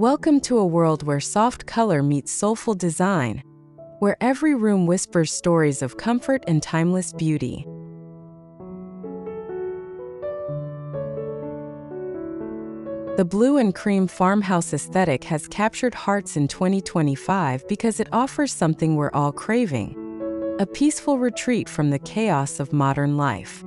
Welcome to a world where soft color meets soulful design, where every room whispers stories of comfort and timeless beauty. The Blue Cream Farmhouse Aesthetic has captured hearts in 2025 because it offers something we're all craving: a peaceful retreat from the chaos of modern life.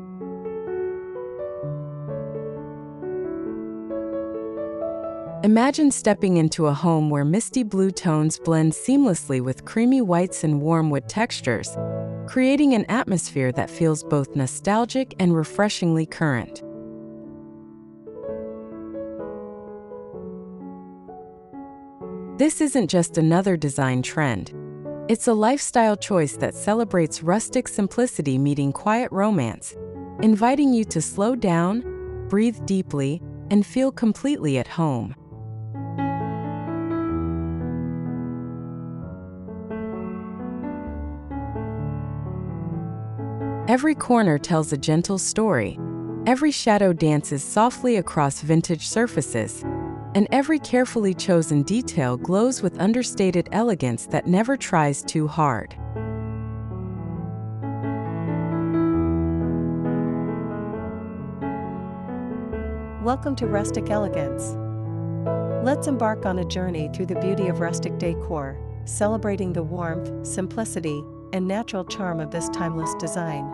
Imagine stepping into a home where misty blue tones blend seamlessly with creamy whites and warm wood textures, creating an atmosphere that feels both nostalgic and refreshingly current. This isn't just another design trend. It's a lifestyle choice that celebrates rustic simplicity meeting quiet romance, inviting you to slow down, breathe deeply, and feel completely at home. Every corner tells a gentle story, every shadow dances softly across vintage surfaces, and every carefully chosen detail glows with understated elegance that never tries too hard. Welcome to Rustic Elegance. Let's embark on a journey through the beauty of rustic decor, celebrating the warmth, simplicity, and natural charm of this timeless design.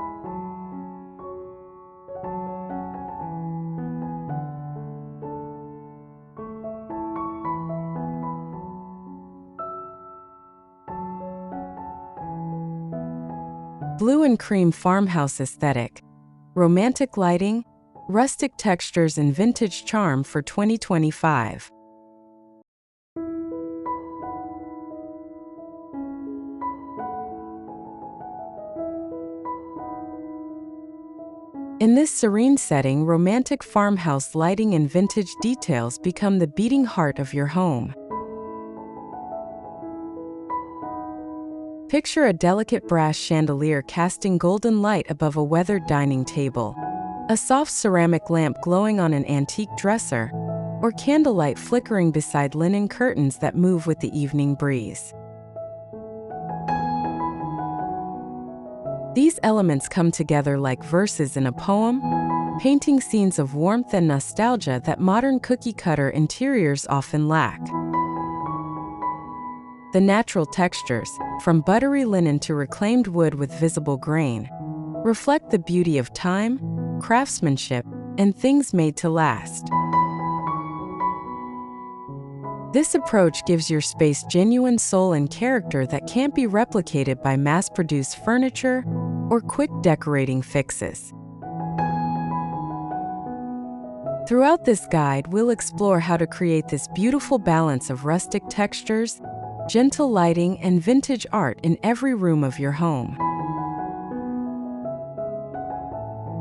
Blue Cream Farmhouse Aesthetic: romantic lighting, rustic textures, and vintage charm for 2025. In this serene setting, romantic farmhouse lighting and vintage details become the beating heart of your home. Picture a delicate brass chandelier casting golden light above a weathered dining table, a soft ceramic lamp glowing on an antique dresser, or candlelight flickering beside linen curtains that move with the evening breeze. These elements come together like verses in a poem, painting scenes of warmth and nostalgia that modern cookie-cutter interiors often lack. The natural textures, from buttery linen to reclaimed wood with visible grain, reflect the beauty of time, craftsmanship, and things made to last. This approach gives your space genuine soul and character that can't be replicated by mass-produced furniture or quick decorating fixes. Throughout this guide, we'll explore how to create this beautiful balance of rustic textures, gentle lighting, and vintage art in every room of your home.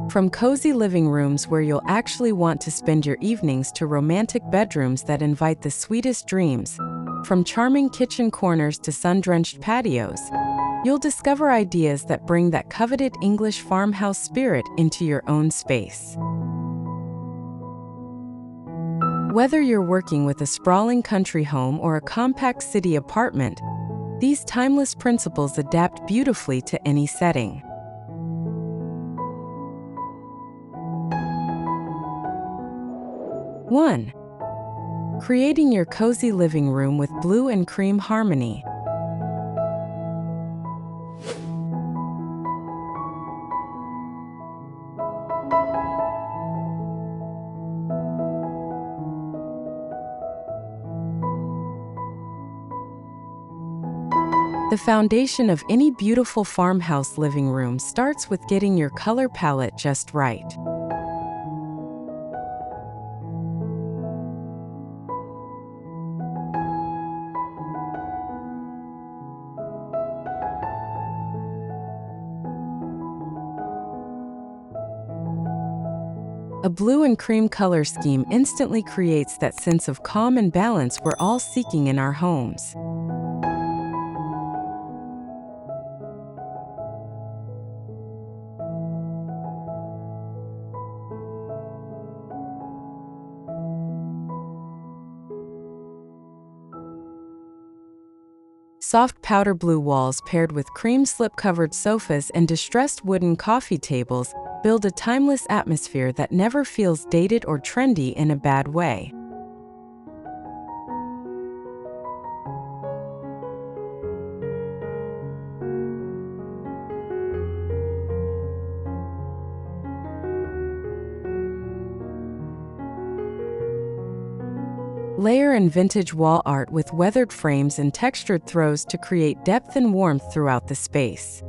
From cozy living rooms where you'll actually want to spend your evenings to romantic bedrooms that invite the sweetest dreams, from charming kitchen corners to sun-drenched patios, you'll discover ideas that bring that coveted English farmhouse spirit into your own space. Whether you're working with a sprawling country home or a compact city apartment, these timeless principles adapt beautifully to any setting. One, creating your cozy living room with Blue Cream harmony. The foundation of any beautiful farmhouse living room starts with getting your color palette just right. A blue cream color scheme instantly creates that sense of calm and balance we're all seeking in our homes. Soft powder blue walls paired with cream slip-covered sofas and distressed wooden coffee tables build a timeless atmosphere that never feels dated or trendy in a bad way. Layer in vintage wall art with weathered frames and textured throws to create depth and warmth throughout the space.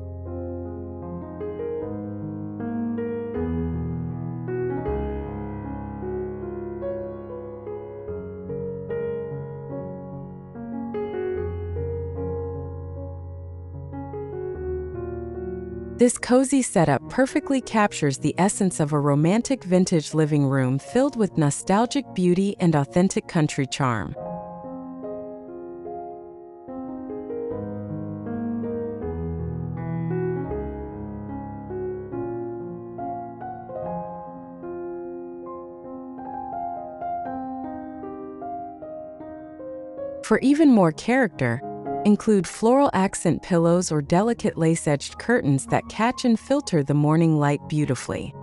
This cozy setup perfectly captures the essence of a romantic vintage living room filled with nostalgic beauty and authentic country charm. For even more character, include floral accent pillows or delicate lace-edged curtains that catch and filter the morning light beautifully.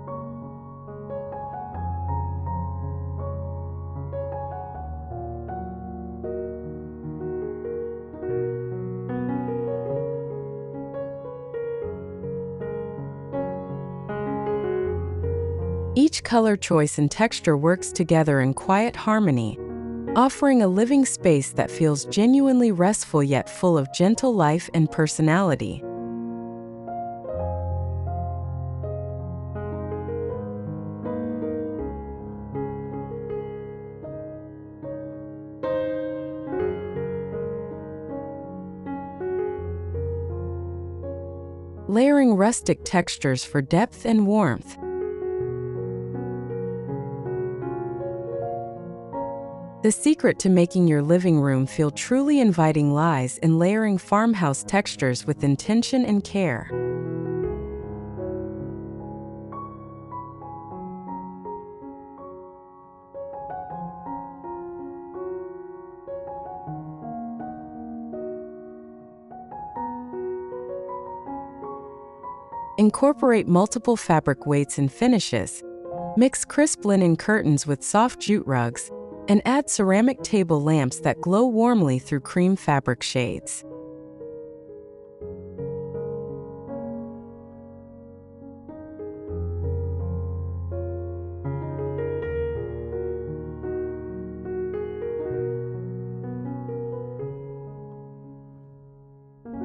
Each color choice and texture works together in quiet harmony, offering a living space that feels genuinely restful yet full of gentle life and personality. Layering rustic textures for depth and warmth. The secret to making your living room feel truly inviting lies in layering farmhouse textures with intention and care. Incorporate multiple fabric weights and finishes. Mix crisp linen curtains with soft jute rugs, and add ceramic table lamps that glow warmly through cream fabric shades.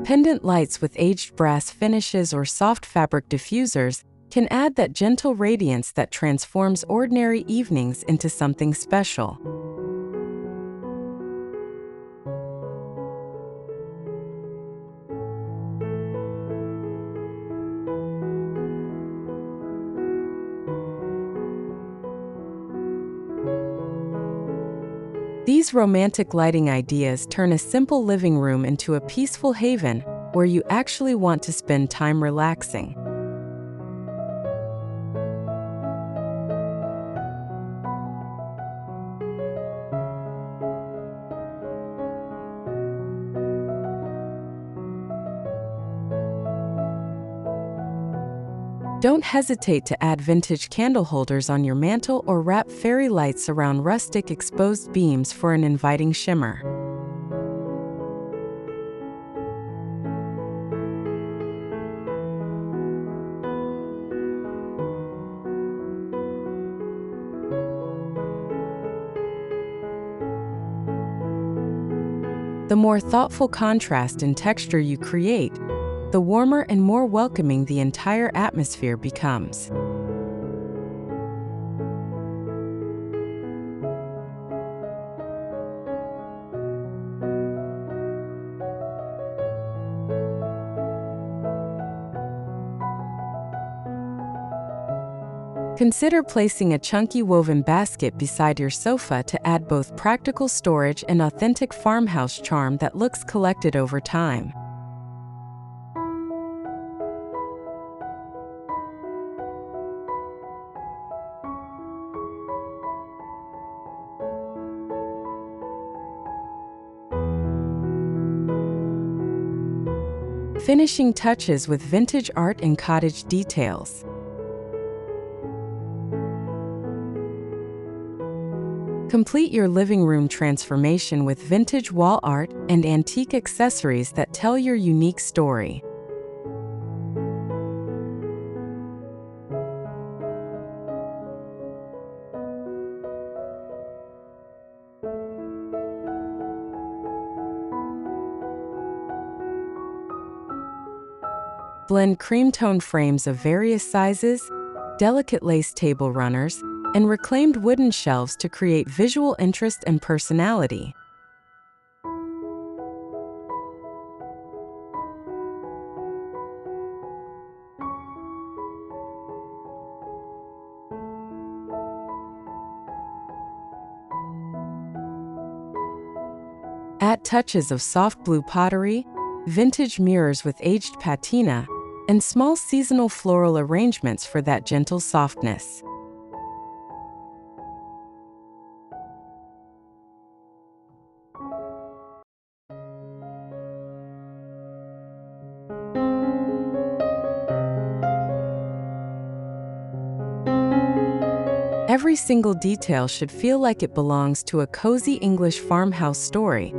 Pendant lights with aged brass finishes or soft fabric diffusers can add that gentle radiance that transforms ordinary evenings into something special. These romantic lighting ideas turn a simple living room into a peaceful haven where you actually want to spend time relaxing. Don't hesitate to add vintage candle holders on your mantle or wrap fairy lights around rustic exposed beams for an inviting shimmer. The more thoughtful contrast in texture you create, the warmer and more welcoming the entire atmosphere becomes. Consider placing a chunky woven basket beside your sofa to add both practical storage and authentic farmhouse charm that looks collected over time. Finishing touches with vintage art and cottage details. Complete your living room transformation with vintage wall art and antique accessories that tell your unique story. Blend cream-tone frames of various sizes, delicate lace table runners, and reclaimed wooden shelves to create visual interest and personality. Add touches of soft blue pottery, vintage mirrors with aged patina, and small seasonal floral arrangements for that gentle softness. Every single detail should feel like it belongs to a cozy English farmhouse story,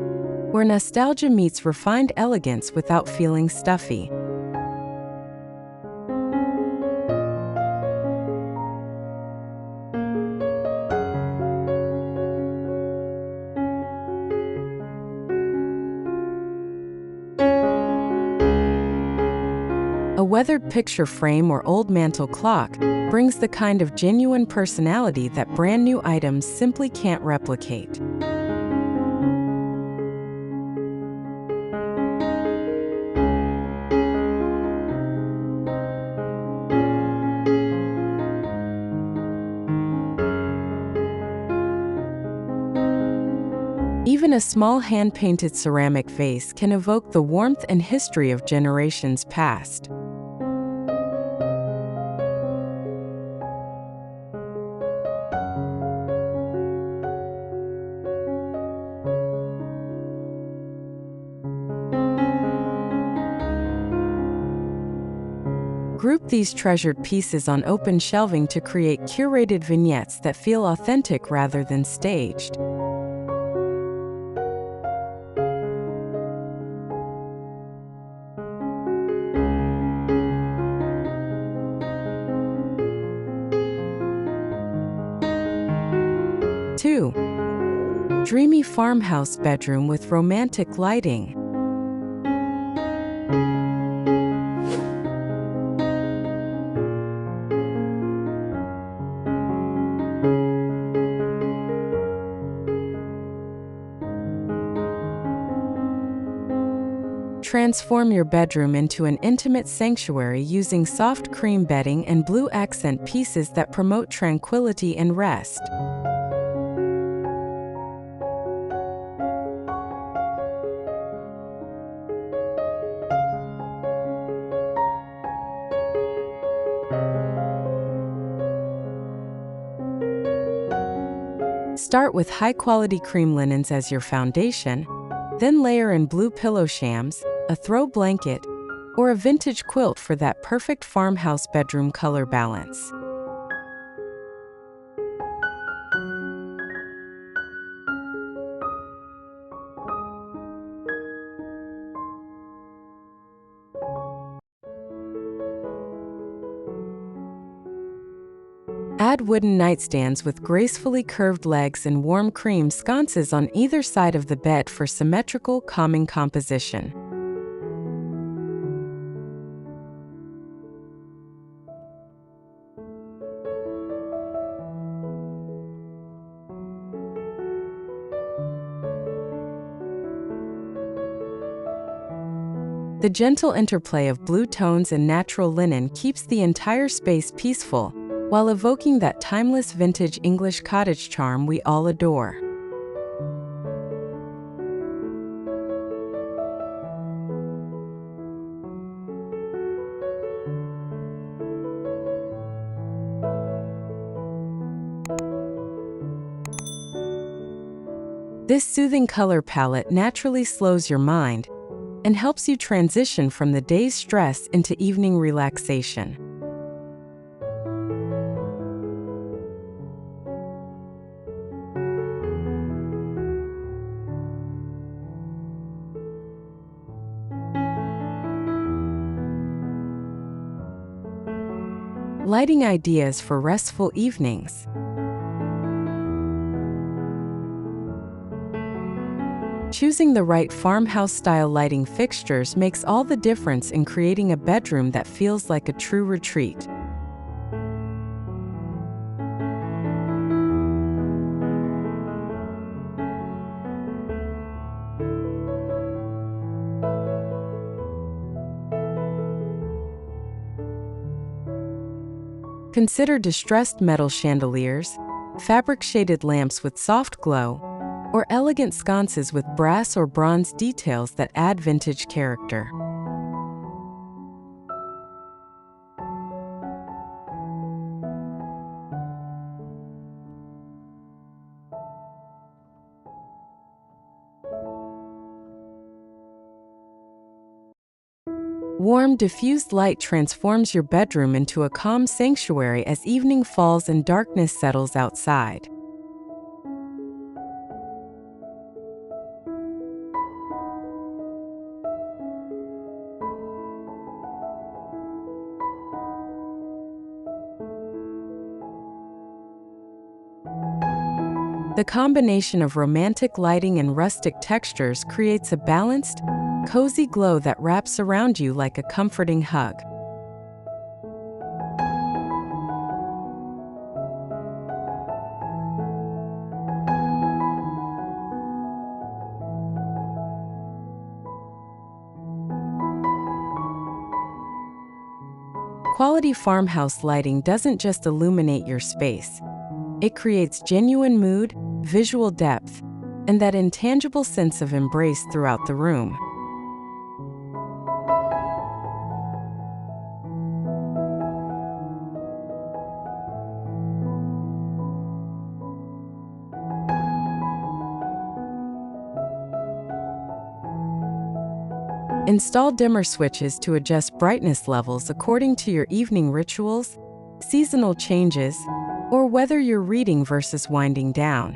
where nostalgia meets refined elegance without feeling stuffy. A weathered picture frame or old mantel clock brings the kind of genuine personality that brand new items simply can't replicate. Even a small hand-painted ceramic vase can evoke the warmth and history of generations past. Group these treasured pieces on open shelving to create curated vignettes that feel authentic rather than staged. Two, dreamy farmhouse bedroom with romantic lighting. Transform your bedroom into an intimate sanctuary using soft cream bedding and blue accent pieces that promote tranquility and rest. Start with high-quality cream linens as your foundation, then layer in blue pillow shams, a throw blanket, or a vintage quilt for that perfect farmhouse bedroom color balance. Add wooden nightstands with gracefully curved legs and warm cream sconces on either side of the bed for symmetrical, calming composition. The gentle interplay of blue tones and natural linen keeps the entire space peaceful, while evoking that timeless vintage English cottage charm we all adore. This soothing color palette naturally slows your mind, and helps you transition from the day's stress into evening relaxation. Lighting ideas for restful evenings. Choosing the right farmhouse-style lighting fixtures makes all the difference in creating a bedroom that feels like a true retreat. Consider distressed metal chandeliers, fabric-shaded lamps with soft glow, or elegant sconces with brass or bronze details that add vintage character. Warm, diffused light transforms your bedroom into a calm sanctuary as evening falls and darkness settles outside. The combination of romantic lighting and rustic textures creates a balanced, cozy glow that wraps around you like a comforting hug. Quality farmhouse lighting doesn't just illuminate your space. It creates genuine mood, visual depth, and that intangible sense of embrace throughout the room. Install dimmer switches to adjust brightness levels according to your evening rituals, seasonal changes, or whether you're reading versus winding down.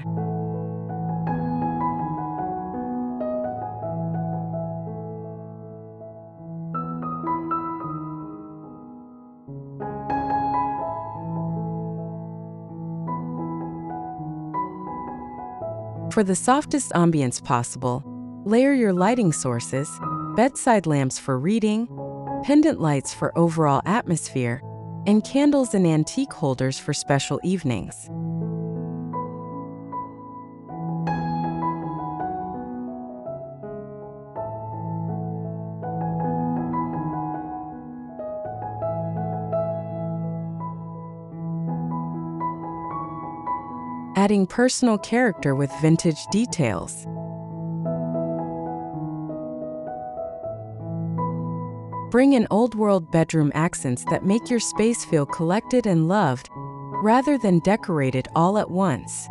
For the softest ambience possible, layer your lighting sources, bedside lamps for reading, pendant lights for overall atmosphere, and candles and antique holders for special evenings. Adding personal character with vintage details. Bring in old-world bedroom accents that make your space feel collected and loved, rather than decorated all at once.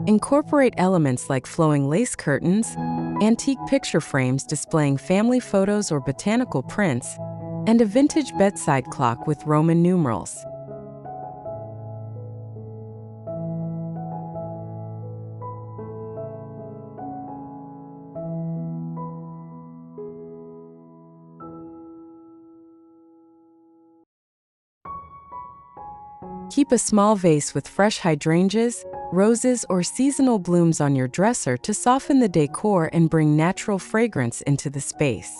Incorporate elements like flowing lace curtains, antique picture frames displaying family photos or botanical prints, and a vintage bedside clock with Roman numerals. Keep a small vase with fresh hydrangeas, roses, or seasonal blooms on your dresser to soften the decor and bring natural fragrance into the space.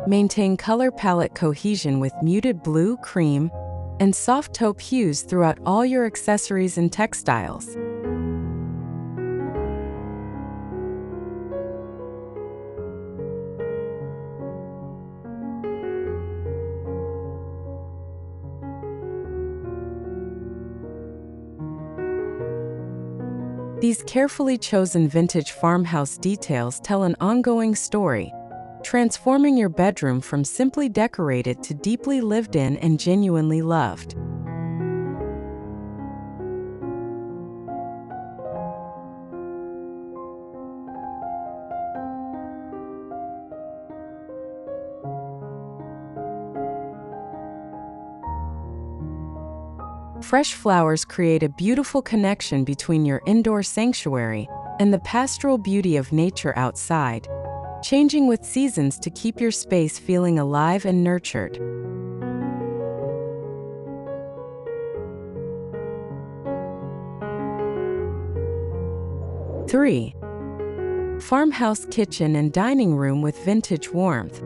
Maintain color palette cohesion with muted blue, cream, and soft taupe hues throughout all your accessories and textiles. These carefully chosen vintage farmhouse details tell an ongoing story, transforming your bedroom from simply decorated to deeply lived in and genuinely loved. Fresh flowers create a beautiful connection between your indoor sanctuary and the pastoral beauty of nature outside, changing with seasons to keep your space feeling alive and nurtured. 3. Farmhouse kitchen and dining room with vintage warmth.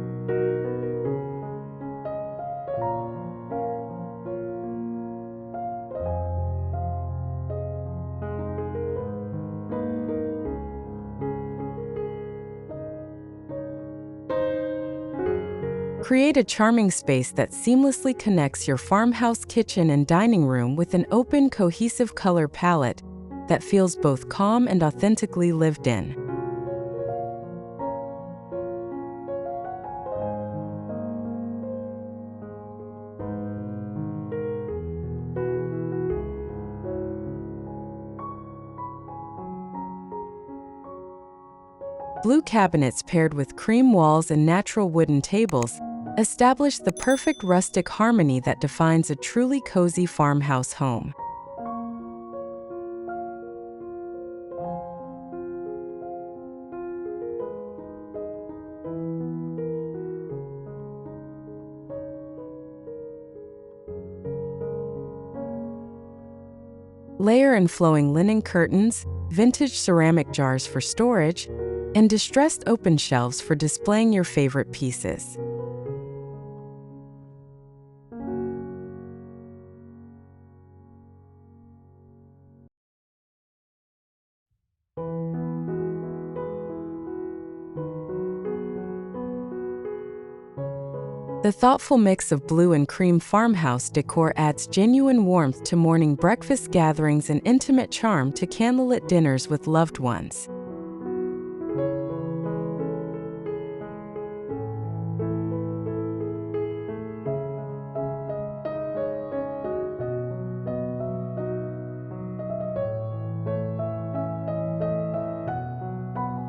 Create a charming space that seamlessly connects your farmhouse kitchen and dining room with an open, cohesive color palette that feels both calm and authentically lived in. Blue cabinets paired with cream walls and natural wooden tables establish the perfect rustic harmony that defines a truly cozy farmhouse home. Layer and flowing linen curtains, vintage ceramic jars for storage, and distressed open shelves for displaying your favorite pieces. The thoughtful mix of blue and cream farmhouse decor adds genuine warmth to morning breakfast gatherings and intimate charm to candlelit dinners with loved ones.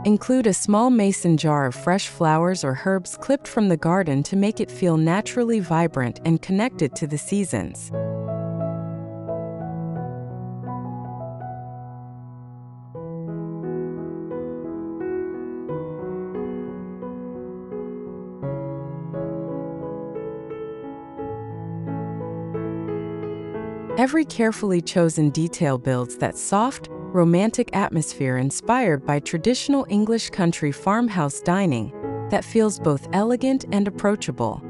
Include a small mason jar of fresh flowers or herbs clipped from the garden to make it feel naturally vibrant and connected to the seasons. Every carefully chosen detail builds that soft, romantic atmosphere inspired by traditional English country farmhouse dining that feels both elegant and approachable.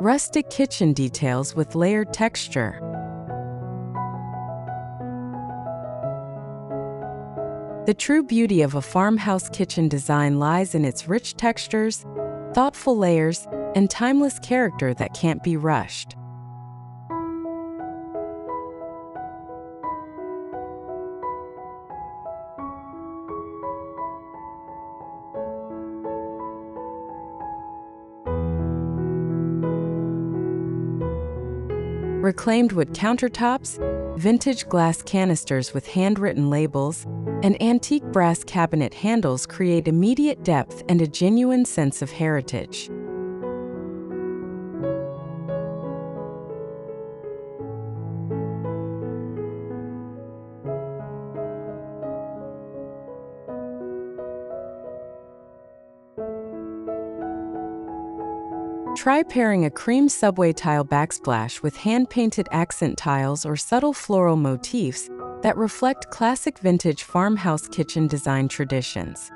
Rustic kitchen details with layered texture. The true beauty of a farmhouse kitchen design lies in its rich textures, thoughtful layers, and timeless character that can't be rushed. Reclaimed wood countertops, vintage glass canisters with handwritten labels, and antique brass cabinet handles create immediate depth and a genuine sense of heritage. Try pairing a cream subway tile backsplash with hand-painted accent tiles or subtle floral motifs that reflect classic vintage farmhouse kitchen design traditions.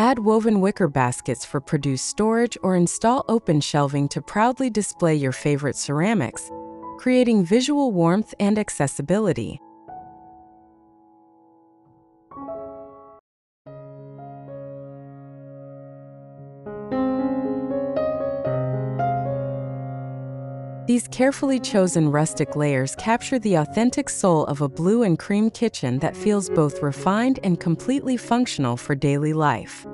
Add woven wicker baskets for produce storage or install open shelving to proudly display your favorite ceramics, creating visual warmth and accessibility. These carefully chosen rustic layers capture the authentic soul of a blue and cream kitchen that feels both refined and completely functional for daily life.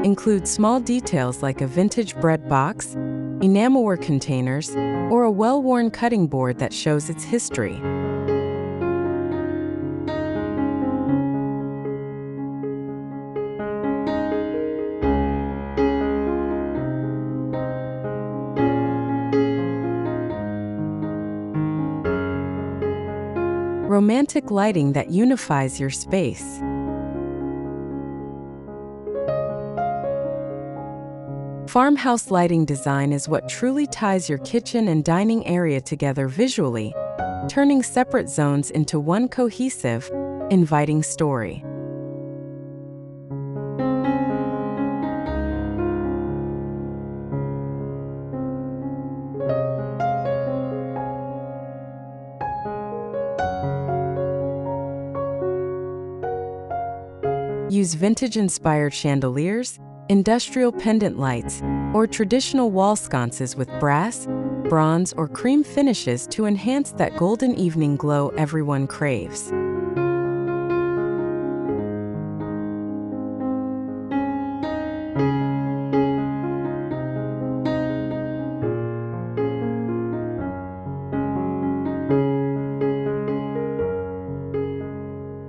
Include small details like a vintage bread box, enamelware containers, or a well-worn cutting board that shows its history. Romantic lighting that unifies your space. Farmhouse lighting design is what truly ties your kitchen and dining area together visually, turning separate zones into one cohesive, inviting story. Use vintage-inspired chandeliers, industrial pendant lights, or traditional wall sconces with brass, bronze, or cream finishes to enhance that golden evening glow everyone craves.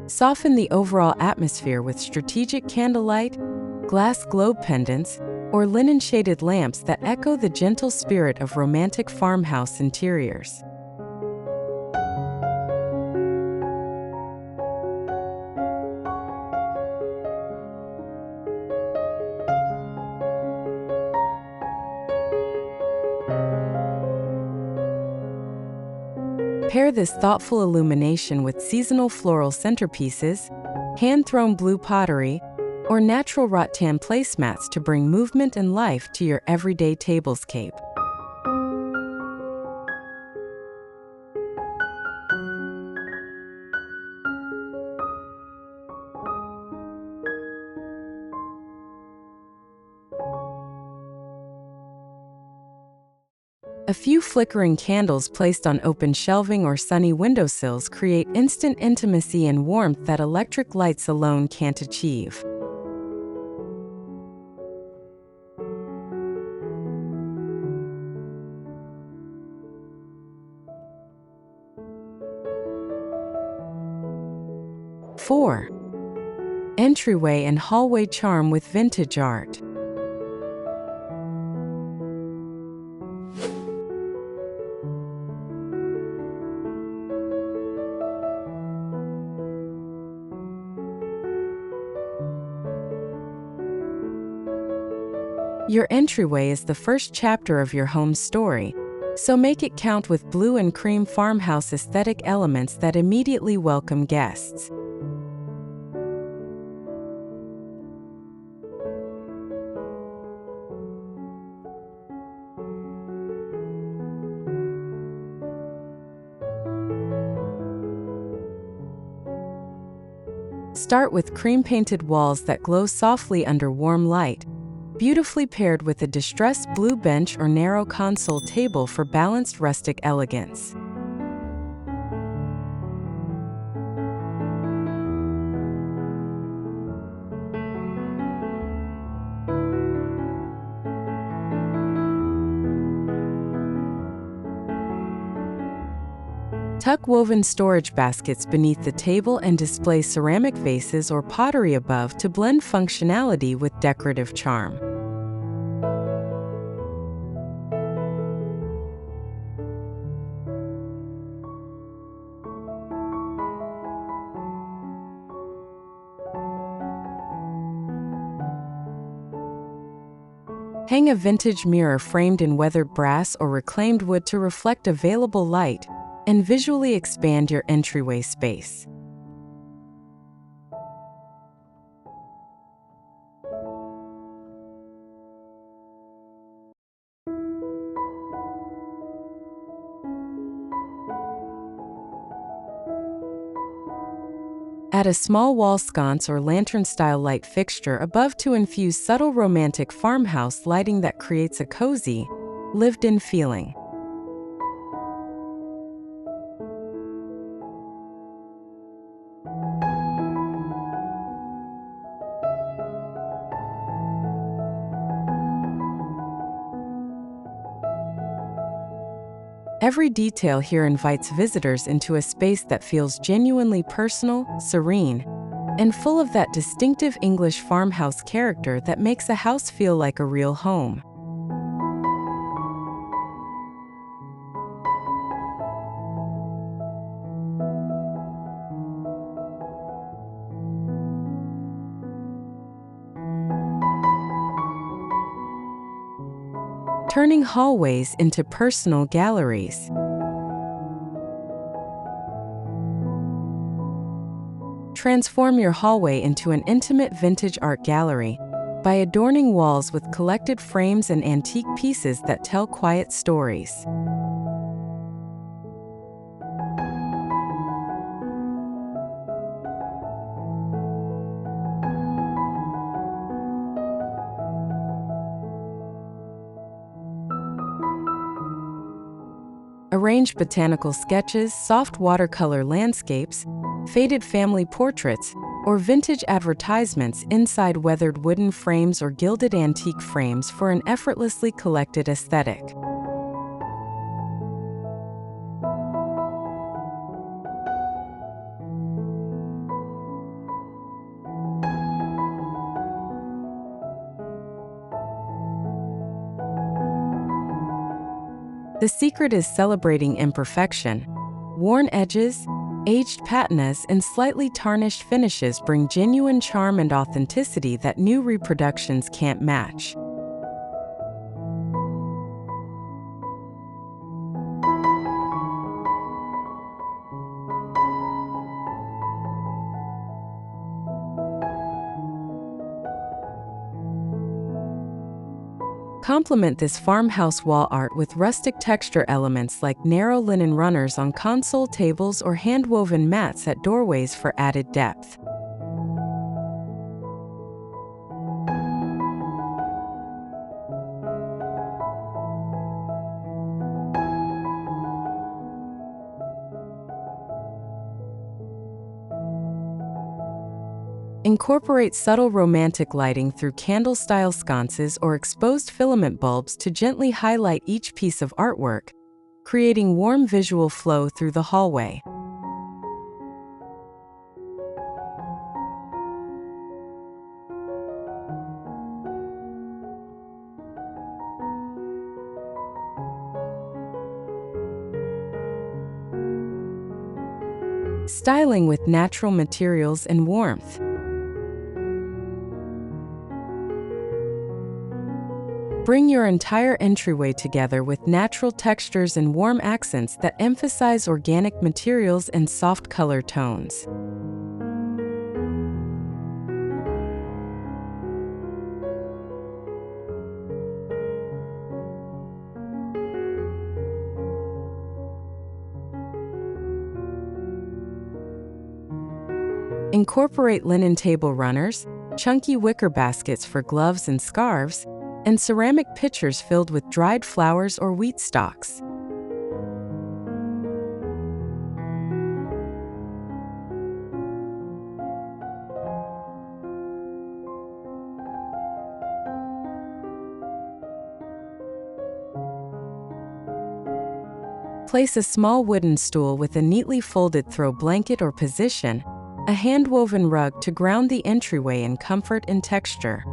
Soften the overall atmosphere with strategic candlelight, glass globe pendants, or linen-shaded lamps that echo the gentle spirit of romantic farmhouse interiors. Pair this thoughtful illumination with seasonal floral centerpieces, hand-thrown blue pottery, or natural rattan placemats to bring movement and life to your everyday tablescape. A few flickering candles placed on open shelving or sunny windowsills create instant intimacy and warmth that electric lights alone can't achieve. Four, entryway and hallway charm with vintage art. Your entryway is the first chapter of your home's story, so make it count with blue and cream farmhouse aesthetic elements that immediately welcome guests. Start with cream-painted walls that glow softly under warm light, beautifully paired with a distressed blue bench or narrow console table for balanced rustic elegance. Tuck woven storage baskets beneath the table and display ceramic vases or pottery above to blend functionality with decorative charm. Hang a vintage mirror framed in weathered brass or reclaimed wood to reflect available light and visually expand your entryway space. Add a small wall sconce or lantern-style light fixture above to infuse subtle romantic farmhouse lighting that creates a cozy, lived-in feeling. Every detail here invites visitors into a space that feels genuinely personal, serene, and full of that distinctive English farmhouse character that makes a house feel like a real home. Turning hallways into personal galleries. Transform your hallway into an intimate vintage art gallery by adorning walls with collected frames and antique pieces that tell quiet stories. Arrange botanical sketches, soft watercolor landscapes, faded family portraits, or vintage advertisements inside weathered wooden frames or gilded antique frames for an effortlessly collected aesthetic. The secret is celebrating imperfection. Worn edges, aged patinas, and slightly tarnished finishes bring genuine charm and authenticity that new reproductions can't match. Complement this farmhouse wall art with rustic texture elements like narrow linen runners on console tables or hand-woven mats at doorways for added depth. Incorporate subtle romantic lighting through candle-style sconces or exposed filament bulbs to gently highlight each piece of artwork, creating warm visual flow through the hallway. Styling with natural materials and warmth. Bring your entire entryway together with natural textures and warm accents that emphasize organic materials and soft color tones. Incorporate linen table runners, chunky wicker baskets for gloves and scarves, and ceramic pitchers filled with dried flowers or wheat stalks. Place a small wooden stool with a neatly folded throw blanket or position a hand-woven rug to ground the entryway in comfort and texture.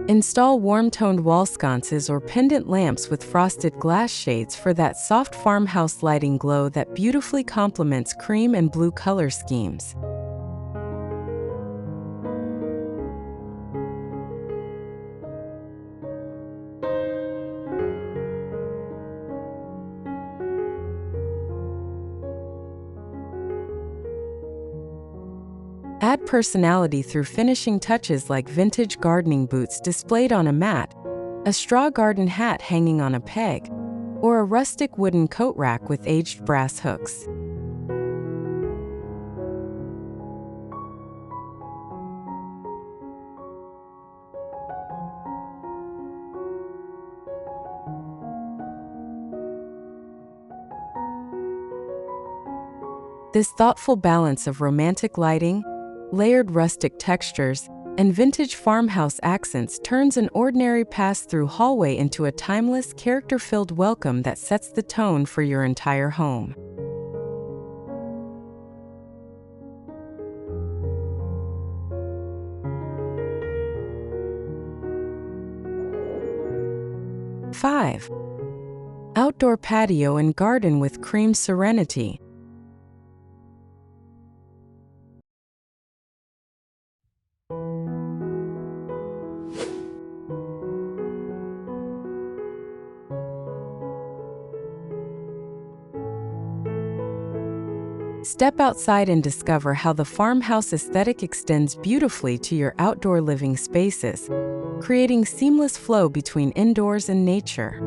Install warm-toned wall sconces or pendant lamps with frosted glass shades for that soft farmhouse lighting glow that beautifully complements cream and blue color schemes. Add personality through finishing touches like vintage gardening boots displayed on a mat, a straw garden hat hanging on a peg, or a rustic wooden coat rack with aged brass hooks. This thoughtful balance of romantic lighting, layered rustic textures, and vintage farmhouse accents turns an ordinary pass-through hallway into a timeless, character-filled welcome that sets the tone for your entire home. Five. Outdoor patio and garden with cream Serenity. Step outside and discover how the farmhouse aesthetic extends beautifully to your outdoor living spaces, creating seamless flow between indoors and nature.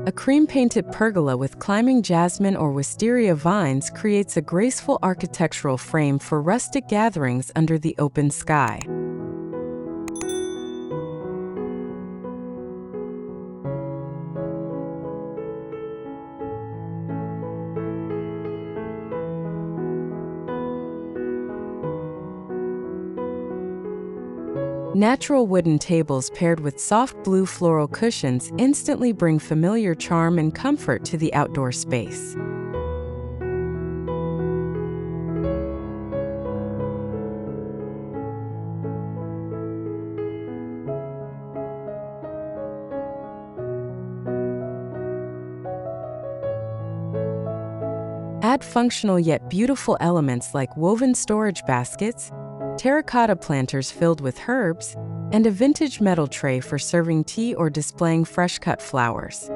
A cream-painted pergola with climbing jasmine or wisteria vines creates a graceful architectural frame for rustic gatherings under the open sky. Natural wooden tables paired with soft blue floral cushions instantly bring familiar charm and comfort to the outdoor space. Add functional yet beautiful elements like woven storage baskets, terracotta planters filled with herbs, and a vintage metal tray for serving tea or displaying fresh-cut flowers.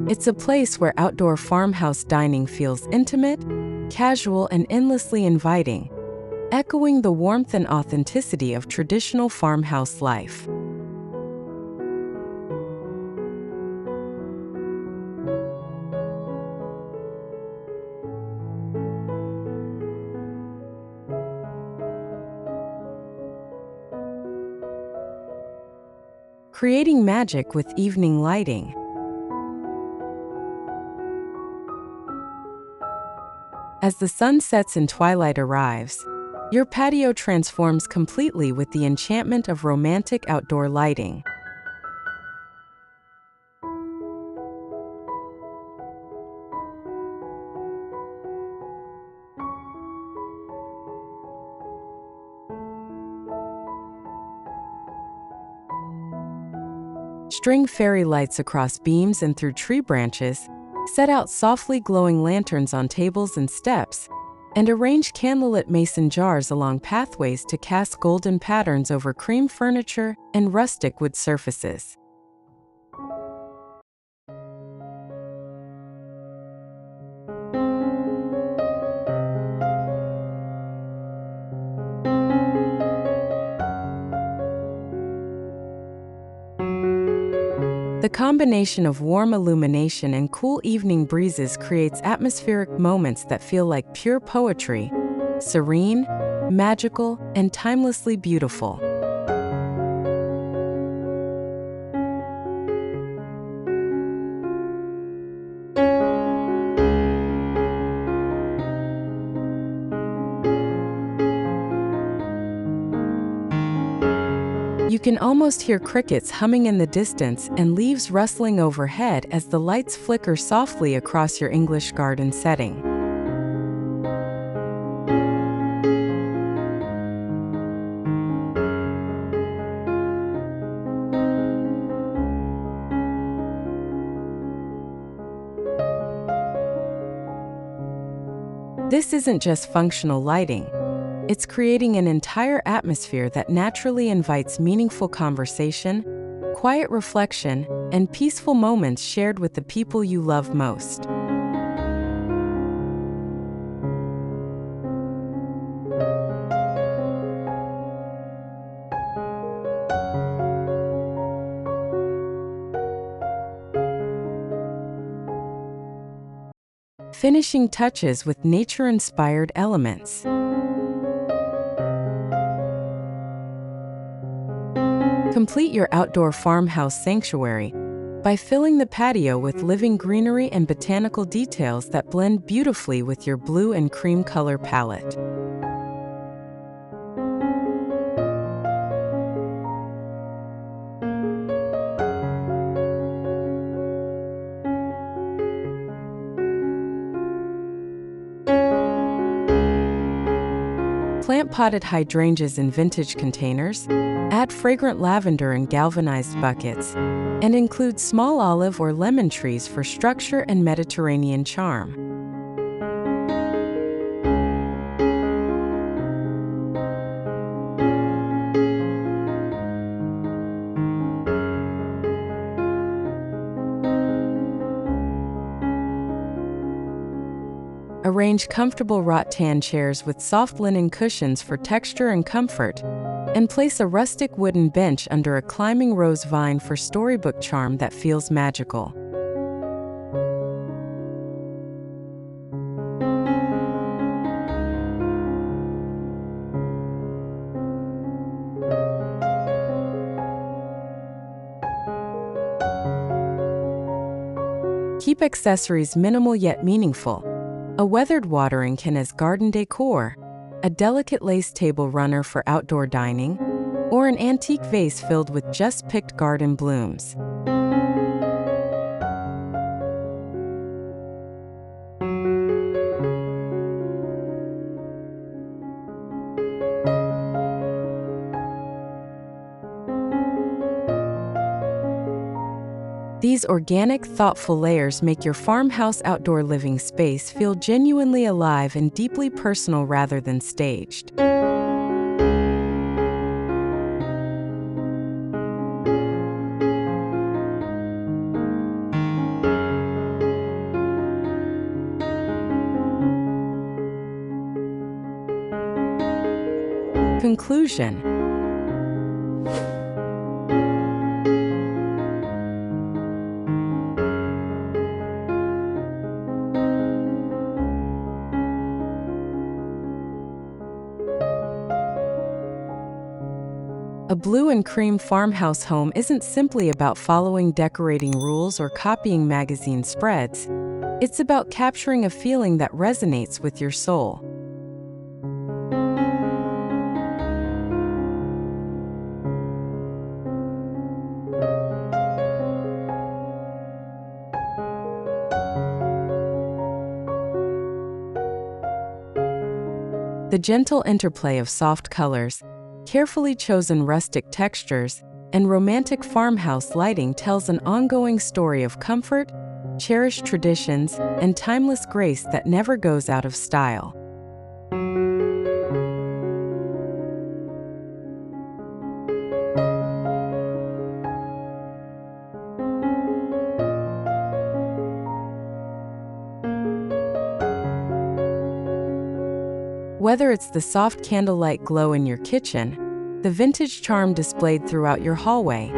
It's a place where outdoor farmhouse dining feels intimate, casual, and endlessly inviting, echoing the warmth and authenticity of traditional farmhouse life. Creating magic with evening lighting. As the sun sets and twilight arrives, your patio transforms completely with the enchantment of romantic outdoor lighting. String fairy lights across beams and through tree branches, set out softly glowing lanterns on tables and steps, and arrange candlelit mason jars along pathways to cast golden patterns over cream furniture and rustic wood surfaces. The combination of warm illumination and cool evening breezes creates atmospheric moments that feel like pure poetry, serene, magical, and timelessly beautiful. You can almost hear crickets humming in the distance and leaves rustling overhead as the lights flicker softly across your English garden setting. This isn't just functional lighting. It's creating an entire atmosphere that naturally invites meaningful conversation, quiet reflection, and peaceful moments shared with the people you love most. Finishing touches with nature-inspired elements. Complete your outdoor farmhouse sanctuary by filling the patio with living greenery and botanical details that blend beautifully with your blue and cream color palette. Plant potted hydrangeas in vintage containers, add fragrant lavender in galvanized buckets, and include small olive or lemon trees for structure and Mediterranean charm. Arrange comfortable rattan chairs with soft linen cushions for texture and comfort, and place a rustic wooden bench under a climbing rose vine for storybook charm that feels magical. Keep accessories minimal yet meaningful. A weathered watering can as garden decor, a delicate lace table runner for outdoor dining, or an antique vase filled with just picked garden blooms. These organic, thoughtful layers make your farmhouse outdoor living space feel genuinely alive and deeply personal rather than staged. Conclusion. A blue and cream farmhouse home isn't simply about following decorating rules or copying magazine spreads. It's about capturing a feeling that resonates with your soul. The gentle interplay of soft colors, carefully chosen rustic textures, and romantic farmhouse lighting tells an ongoing story of comfort, cherished traditions, and timeless grace that never goes out of style. Whether it's the soft candlelight glow in your kitchen, the vintage charm displayed throughout your hallway,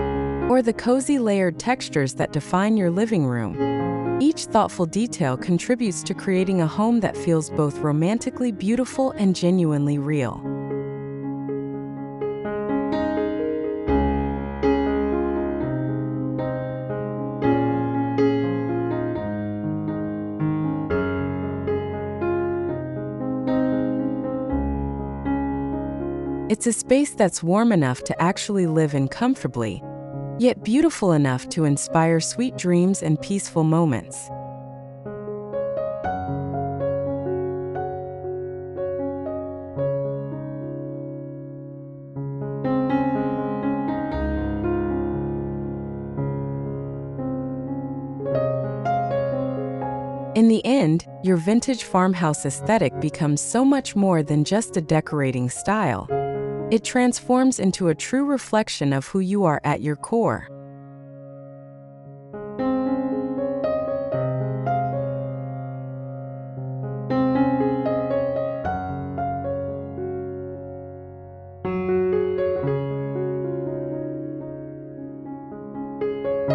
or the cozy layered textures that define your living room, each thoughtful detail contributes to creating a home that feels both romantically beautiful and genuinely real. It's a space that's warm enough to actually live in comfortably, yet beautiful enough to inspire sweet dreams and peaceful moments. In the end, your vintage farmhouse aesthetic becomes so much more than just a decorating style. It transforms into a true reflection of who you are at your core.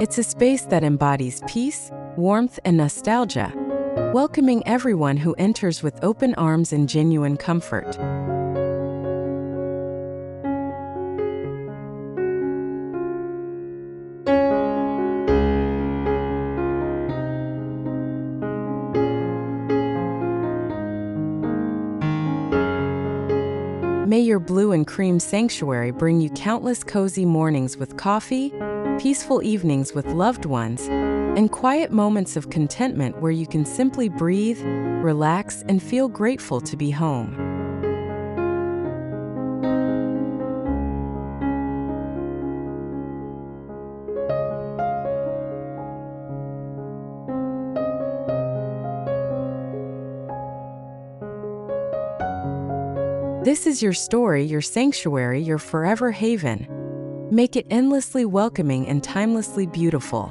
It's a space that embodies peace, warmth, and nostalgia, welcoming everyone who enters with open arms and genuine comfort. May your blue and cream sanctuary bring you countless cozy mornings with coffee, peaceful evenings with loved ones, and quiet moments of contentment where you can simply breathe, relax, and feel grateful to be home. This is your story, your sanctuary, your forever haven. Make it endlessly welcoming and timelessly beautiful.